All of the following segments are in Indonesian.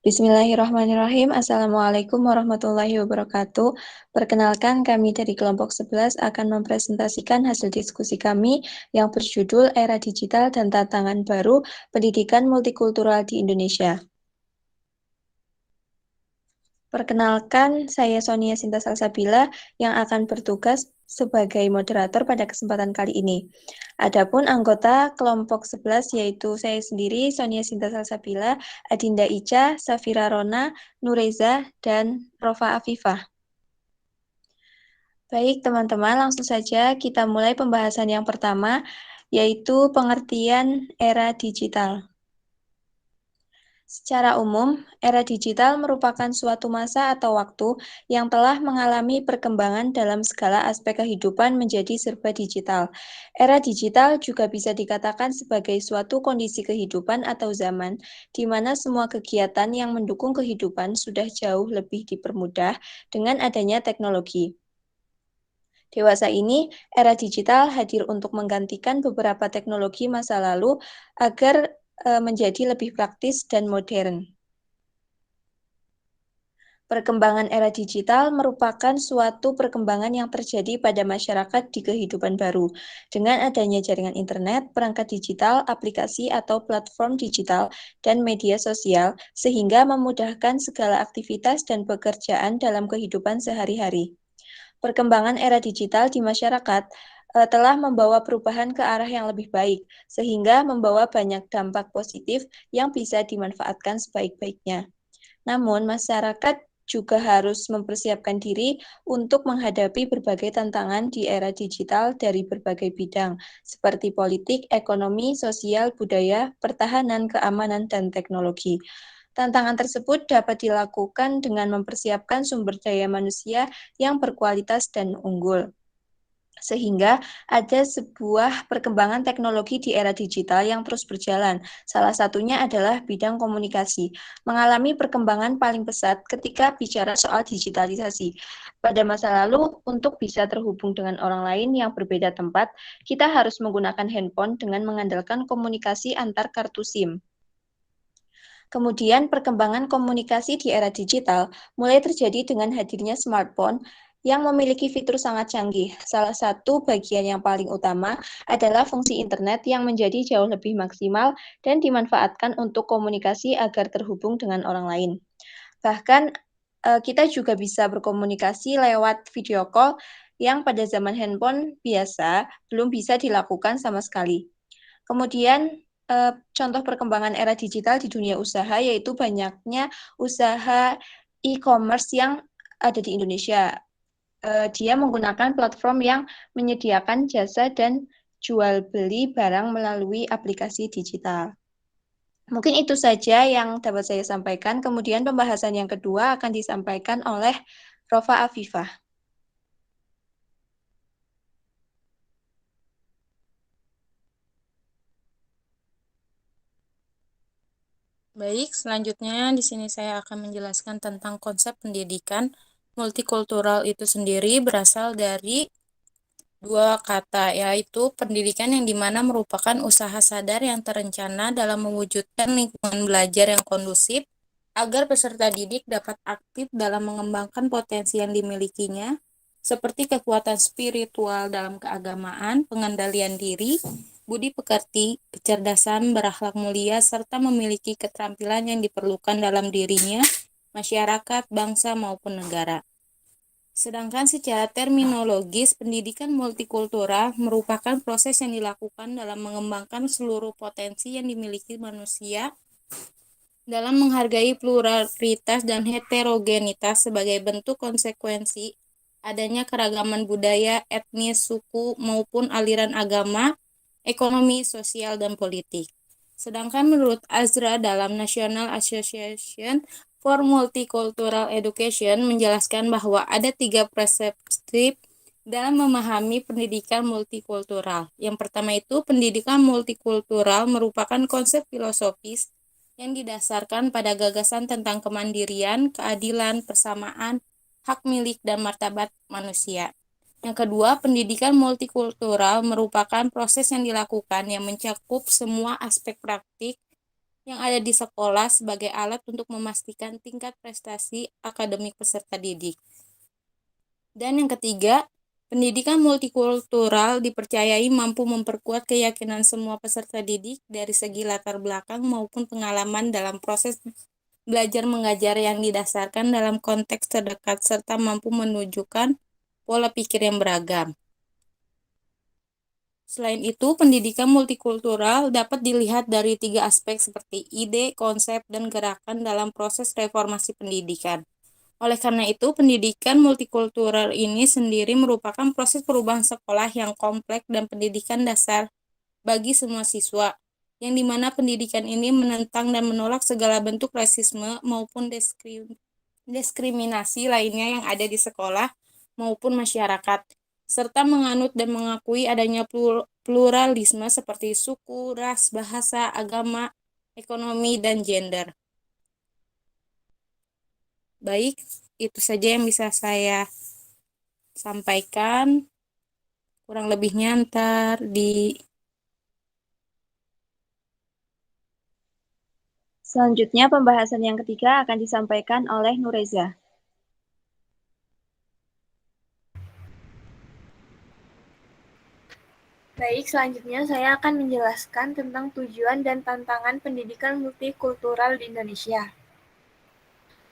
Bismillahirrahmanirrahim. Assalamualaikum warahmatullahi wabarakatuh. Perkenalkan, kami dari kelompok 11 akan mempresentasikan hasil diskusi kami yang berjudul Era Digital dan Tantangan Baru Pendidikan Multikultural di Indonesia. Perkenalkan, saya Sonia Sinta Salsabila yang akan bertugas sebagai moderator pada kesempatan kali ini. Adapun anggota kelompok 11 yaitu saya sendiri, Sonia Sinta Salsabila, Adinda Ica, Safira Rona, Nureza, dan Rofa Afifah. Baik, teman-teman, langsung saja kita mulai pembahasan yang pertama, yaitu pengertian era digital. Secara umum, era digital merupakan suatu masa atau waktu yang telah mengalami perkembangan dalam segala aspek kehidupan menjadi serba digital. Era digital juga bisa dikatakan sebagai suatu kondisi kehidupan atau zaman, di mana semua kegiatan yang mendukung kehidupan sudah jauh lebih dipermudah dengan adanya teknologi. Dewasa ini, era digital hadir untuk menggantikan beberapa teknologi masa lalu agar menjadi lebih praktis dan modern. Perkembangan era digital merupakan suatu perkembangan yang terjadi pada masyarakat di kehidupan baru. Dengan adanya jaringan internet, perangkat digital, aplikasi atau platform digital, dan media sosial, sehingga memudahkan segala aktivitas dan pekerjaan dalam kehidupan sehari-hari. Perkembangan era digital di masyarakat telah membawa perubahan ke arah yang lebih baik, sehingga membawa banyak dampak positif yang bisa dimanfaatkan sebaik-baiknya. Namun, masyarakat juga harus mempersiapkan diri untuk menghadapi berbagai tantangan di era digital dari berbagai bidang, seperti politik, ekonomi, sosial, budaya, pertahanan, keamanan, dan teknologi. Tantangan tersebut dapat dilakukan dengan mempersiapkan sumber daya manusia yang berkualitas dan unggul, sehingga ada sebuah perkembangan teknologi di era digital yang terus berjalan. Salah satunya adalah bidang komunikasi, mengalami perkembangan paling pesat ketika bicara soal digitalisasi. Pada masa lalu, untuk bisa terhubung dengan orang lain yang berbeda tempat, kita harus menggunakan handphone dengan mengandalkan komunikasi antar kartu SIM. Kemudian perkembangan komunikasi di era digital mulai terjadi dengan hadirnya smartphone yang memiliki fitur sangat canggih. Salah satu bagian yang paling utama adalah fungsi internet yang menjadi jauh lebih maksimal dan dimanfaatkan untuk komunikasi agar terhubung dengan orang lain. Bahkan kita juga bisa berkomunikasi lewat video call yang pada zaman handphone biasa belum bisa dilakukan sama sekali. Kemudian contoh perkembangan era digital di dunia usaha yaitu banyaknya usaha e-commerce yang ada di Indonesia. Dia menggunakan platform yang menyediakan jasa dan jual beli barang melalui aplikasi digital. Mungkin itu saja yang dapat saya sampaikan. Kemudian pembahasan yang kedua akan disampaikan oleh Rofa Afifah. Baik, selanjutnya di sini saya akan menjelaskan tentang konsep pendidikan multikultural itu sendiri berasal dari dua kata, yaitu pendidikan yang dimana merupakan usaha sadar yang terencana dalam mewujudkan lingkungan belajar yang kondusif agar peserta didik dapat aktif dalam mengembangkan potensi yang dimilikinya, seperti kekuatan spiritual dalam keagamaan, pengendalian diri, budi pekerti, kecerdasan, berakhlak mulia, serta memiliki keterampilan yang diperlukan dalam dirinya, masyarakat, bangsa, maupun negara. Sedangkan secara terminologis, pendidikan multikultural merupakan proses yang dilakukan dalam mengembangkan seluruh potensi yang dimiliki manusia dalam menghargai pluralitas dan heterogenitas sebagai bentuk konsekuensi adanya keragaman budaya, etnis, suku, maupun aliran agama, ekonomi, sosial, dan politik. Sedangkan menurut Azra dalam National Association for Multicultural Education menjelaskan bahwa ada 3 perspektif dalam memahami pendidikan multikultural. Yang pertama itu, pendidikan multikultural merupakan konsep filosofis yang didasarkan pada gagasan tentang kemandirian, keadilan, persamaan, hak milik, dan martabat manusia. Yang kedua, pendidikan multikultural merupakan proses yang dilakukan yang mencakup semua aspek praktik yang ada di sekolah sebagai alat untuk memastikan tingkat prestasi akademik peserta didik. Dan yang ketiga, pendidikan multikultural dipercayai mampu memperkuat keyakinan semua peserta didik dari segi latar belakang maupun pengalaman dalam proses belajar mengajar yang didasarkan dalam konteks terdekat serta mampu menunjukkan pola pikir yang beragam. Selain itu, pendidikan multikultural dapat dilihat dari 3 aspek seperti ide, konsep, dan gerakan dalam proses reformasi pendidikan. Oleh karena itu, pendidikan multikultural ini sendiri merupakan proses perubahan sekolah yang kompleks dan pendidikan dasar bagi semua siswa, yang dimana pendidikan ini menentang dan menolak segala bentuk rasisme maupun diskriminasi lainnya yang ada di sekolah maupun masyarakat, serta menganut dan mengakui adanya pluralisme seperti suku, ras, bahasa, agama, ekonomi, dan gender. Baik, itu saja yang bisa saya sampaikan. Kurang lebihnya ntar di Selanjutnya, pembahasan yang ketiga akan disampaikan oleh Nureza. Baik, selanjutnya saya akan menjelaskan tentang tujuan dan tantangan pendidikan multikultural di Indonesia.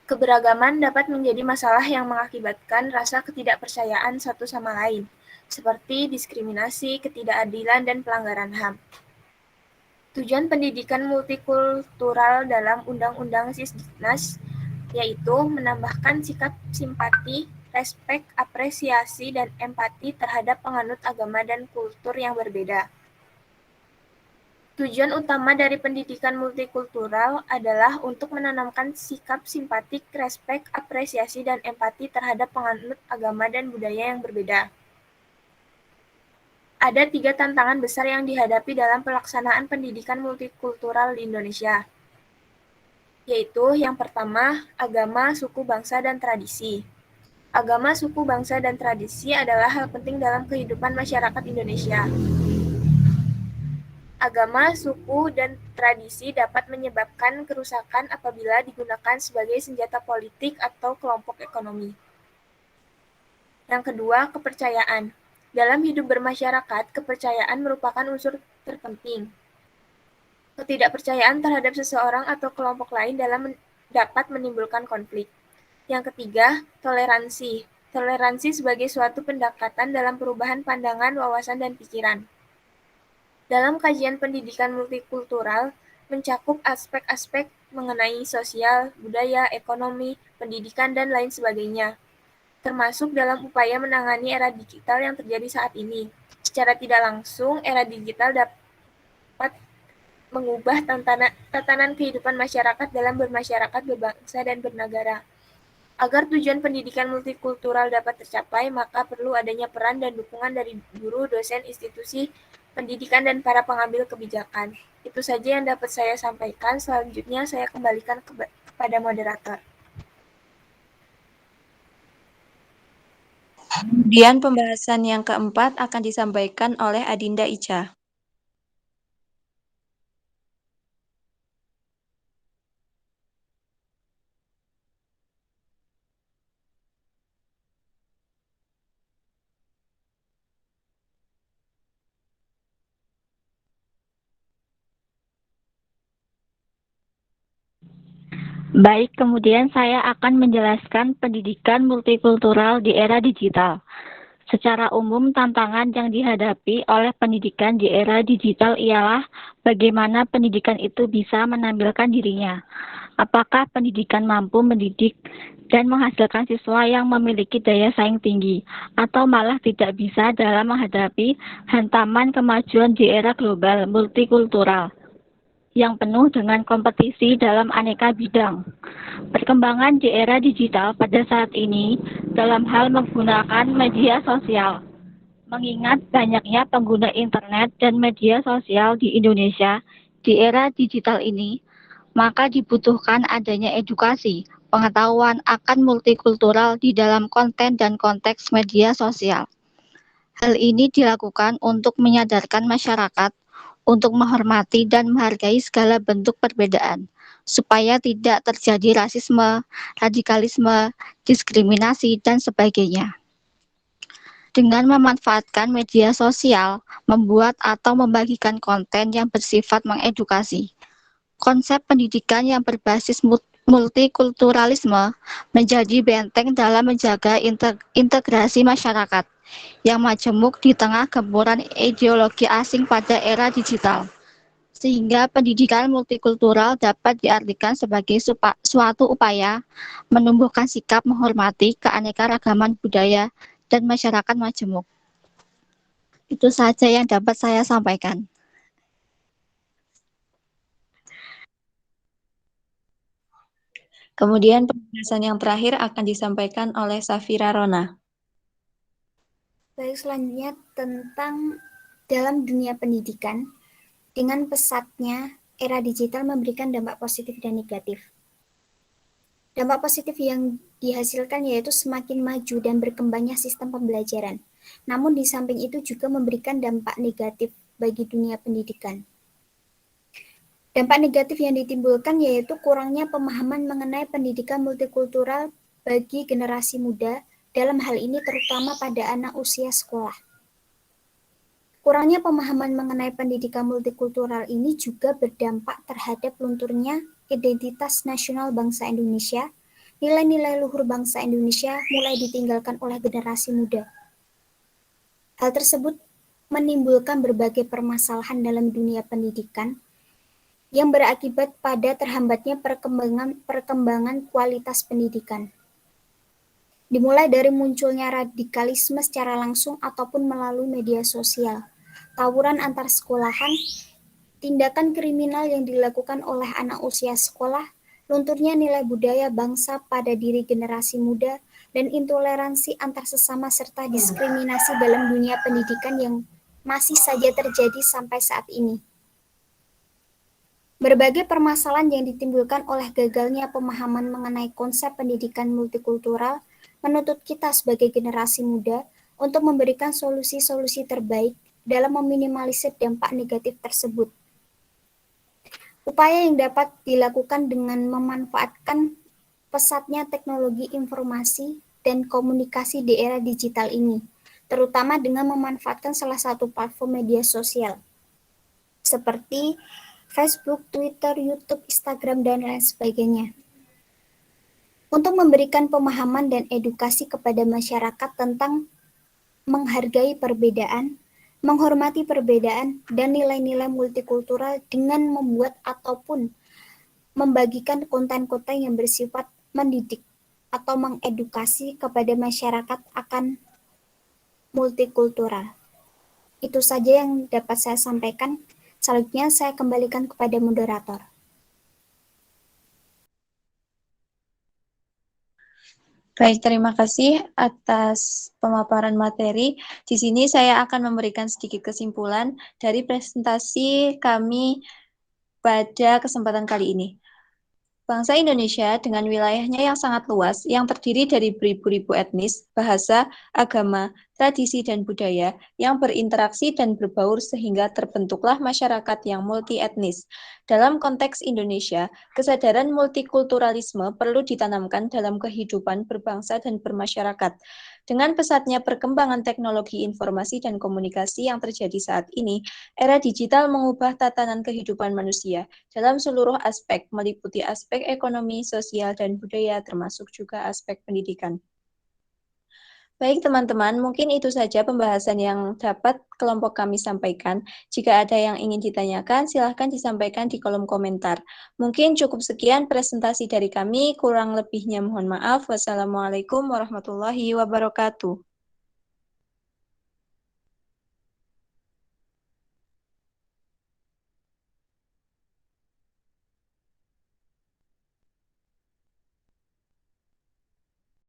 Keberagaman dapat menjadi masalah yang mengakibatkan rasa ketidakpercayaan satu sama lain, seperti diskriminasi, ketidakadilan, dan pelanggaran HAM. Tujuan pendidikan multikultural dalam Undang-Undang Sisdiknas yaitu menambahkan sikap simpati, respek, apresiasi, dan empati terhadap penganut agama dan kultur yang berbeda. Tujuan utama dari pendidikan multikultural adalah untuk menanamkan sikap simpatik, respek, apresiasi, dan empati terhadap penganut agama dan budaya yang berbeda. Ada 3 tantangan besar yang dihadapi dalam pelaksanaan pendidikan multikultural di Indonesia, yaitu yang pertama, agama, suku, bangsa, dan tradisi. Agama, suku, bangsa, dan tradisi adalah hal penting dalam kehidupan masyarakat Indonesia. Agama, suku, dan tradisi dapat menyebabkan kerusakan apabila digunakan sebagai senjata politik atau kelompok ekonomi. Yang kedua, kepercayaan. Dalam hidup bermasyarakat, kepercayaan merupakan unsur terpenting. Ketidakpercayaan terhadap seseorang atau kelompok lain dapat menimbulkan konflik. Yang ketiga, toleransi. Toleransi sebagai suatu pendekatan dalam perubahan pandangan, wawasan, dan pikiran. Dalam kajian pendidikan multikultural, mencakup aspek-aspek mengenai sosial, budaya, ekonomi, pendidikan, dan lain sebagainya, termasuk dalam upaya menangani era digital yang terjadi saat ini. Secara tidak langsung, era digital dapat mengubah tatanan kehidupan masyarakat dalam bermasyarakat, berbangsa, dan bernegara. Agar tujuan pendidikan multikultural dapat tercapai, maka perlu adanya peran dan dukungan dari guru, dosen, institusi pendidikan, dan para pengambil kebijakan. Itu saja yang dapat saya sampaikan. Selanjutnya saya kembalikan kepada moderator. Kemudian pembahasan yang keempat akan disampaikan oleh Adinda Ica. Baik, kemudian saya akan menjelaskan pendidikan multikultural di era digital. Secara umum, tantangan yang dihadapi oleh pendidikan di era digital ialah bagaimana pendidikan itu bisa menampilkan dirinya. Apakah pendidikan mampu mendidik dan menghasilkan siswa yang memiliki daya saing tinggi, atau malah tidak bisa dalam menghadapi hantaman kemajuan di era global multikultural yang penuh dengan kompetisi dalam aneka bidang. Perkembangan di era digital pada saat ini dalam hal menggunakan media sosial. Mengingat banyaknya pengguna internet dan media sosial di Indonesia di era digital ini, maka dibutuhkan adanya edukasi, pengetahuan akan multikultural di dalam konten dan konteks media sosial. Hal ini dilakukan untuk menyadarkan masyarakat untuk menghormati dan menghargai segala bentuk perbedaan, supaya tidak terjadi rasisme, radikalisme, diskriminasi, dan sebagainya. Dengan memanfaatkan media sosial, membuat atau membagikan konten yang bersifat mengedukasi. Konsep pendidikan yang berbasis multikulturalisme menjadi benteng dalam menjaga integrasi masyarakat yang majemuk di tengah gempuran ideologi asing pada era digital. Sehingga pendidikan multikultural dapat diartikan sebagai suatu upaya menumbuhkan sikap menghormati keanekaragaman budaya dan masyarakat majemuk. Itu saja yang dapat saya sampaikan. Kemudian penjelasan yang terakhir akan disampaikan oleh Safira Rona. Baik, selanjutnya tentang dalam dunia pendidikan, dengan pesatnya era digital memberikan dampak positif dan negatif. Dampak positif yang dihasilkan yaitu semakin maju dan berkembangnya sistem pembelajaran. Namun di samping itu juga memberikan dampak negatif bagi dunia pendidikan. Dampak negatif yang ditimbulkan yaitu kurangnya pemahaman mengenai pendidikan multikultural bagi generasi muda, dalam hal ini terutama pada anak usia sekolah. Kurangnya pemahaman mengenai pendidikan multikultural ini juga berdampak terhadap lunturnya identitas nasional bangsa Indonesia. Nilai-nilai luhur bangsa Indonesia mulai ditinggalkan oleh generasi muda. Hal tersebut menimbulkan berbagai permasalahan dalam dunia pendidikan yang berakibat pada terhambatnya perkembangan kualitas pendidikan. Dimulai dari munculnya radikalisme secara langsung ataupun melalui media sosial, tawuran antar sekolahan, tindakan kriminal yang dilakukan oleh anak usia sekolah, lunturnya nilai budaya bangsa pada diri generasi muda, dan intoleransi antar sesama serta diskriminasi dalam dunia pendidikan yang masih saja terjadi sampai saat ini. Berbagai permasalahan yang ditimbulkan oleh gagalnya pemahaman mengenai konsep pendidikan multikultural menuntut kita sebagai generasi muda untuk memberikan solusi-solusi terbaik dalam meminimalisir dampak negatif tersebut. Upaya yang dapat dilakukan dengan memanfaatkan pesatnya teknologi informasi dan komunikasi di era digital ini, terutama dengan memanfaatkan salah satu platform media sosial, seperti Facebook, Twitter, YouTube, Instagram, dan lain sebagainya. Untuk memberikan pemahaman dan edukasi kepada masyarakat tentang menghargai perbedaan, menghormati perbedaan, dan nilai-nilai multikultural dengan membuat ataupun membagikan konten-konten yang bersifat mendidik atau mengedukasi kepada masyarakat akan multikultural. Itu saja yang dapat saya sampaikan. Selanjutnya saya kembalikan kepada moderator. Baik, terima kasih atas pemaparan materi. Di sini saya akan memberikan sedikit kesimpulan dari presentasi kami pada kesempatan kali ini. Bangsa Indonesia dengan wilayahnya yang sangat luas, yang terdiri dari beribu-ribu etnis, bahasa, agama, tradisi, dan budaya yang berinteraksi dan berbaur sehingga terbentuklah masyarakat yang multi-etnis. Dalam konteks Indonesia, kesadaran multikulturalisme perlu ditanamkan dalam kehidupan berbangsa dan bermasyarakat. Dengan pesatnya perkembangan teknologi informasi dan komunikasi yang terjadi saat ini, era digital mengubah tatanan kehidupan manusia dalam seluruh aspek, meliputi aspek ekonomi, sosial, dan budaya, termasuk juga aspek pendidikan. Baik teman-teman, mungkin itu saja pembahasan yang dapat kelompok kami sampaikan. Jika ada yang ingin ditanyakan, silahkan disampaikan di kolom komentar. Mungkin cukup sekian presentasi dari kami, kurang lebihnya mohon maaf. Wassalamualaikum warahmatullahi wabarakatuh.